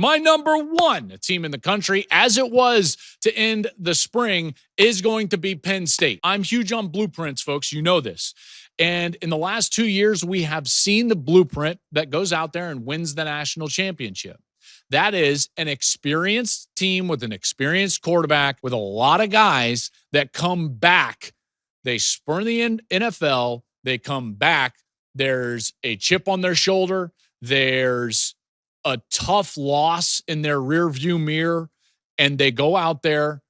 My number one team in the country, as it was to end the spring, is going to be Penn State. I'm huge on blueprints, folks. You know this. And in the last 2 years, we have seen the blueprint that goes out there and wins the national championship. That is an experienced team with an experienced quarterback with a lot of guys that come back. They spurn the NFL. They come back. There's a chip on their shoulder. There's a tough loss in their rear view mirror, and they go out there,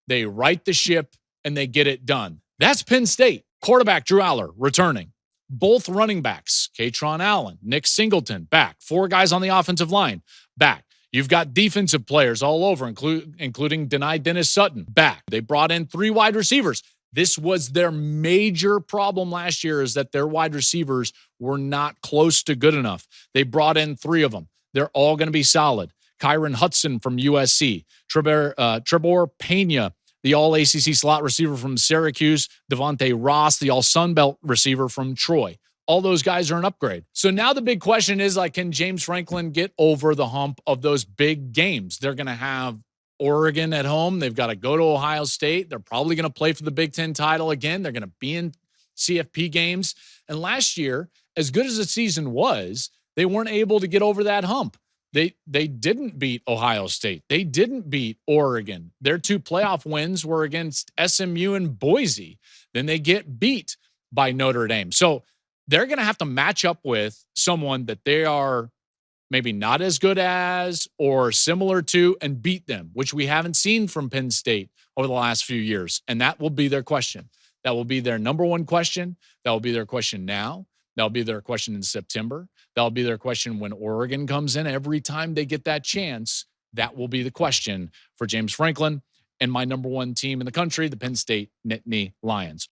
they right the ship, and they get it done. That's Penn State. Quarterback Drew Aller returning. Both running backs, Katron Allen, Nick Singleton, back. 4 guys on the offensive line, back. You've got defensive players all over, including Dennis Sutton, back. They brought in 3 wide receivers. This was their major problem last year, is that their wide receivers were not close to good enough. They brought in 3 of them. They're all going to be solid. Kyron Hudson from USC, Trebor Pena, the all-ACC slot receiver from Syracuse, Devontae Ross, the all-Sun Belt receiver from Troy. All those guys are an upgrade. So now the big question is, can James Franklin get over the hump of those big games? They're going to have Oregon at home. They've got to go to Ohio State. They're probably going to play for the Big Ten title again. They're going to be in CFP games. And last year, as good as the season was, they weren't able to get over that hump. They didn't beat Ohio State. They didn't beat Oregon. Their 2 playoff wins were against SMU and Boise. Then they get beat by Notre Dame. So they're going to have to match up with someone that they are maybe not as good as or similar to and beat them, which we haven't seen from Penn State over the last few years. And that will be their question. That will be their number one question. That will be their question now. That'll be their question in September. That'll be their question when Oregon comes in. Every time they get that chance, that will be the question for James Franklin and my number one team in the country, the Penn State Nittany Lions.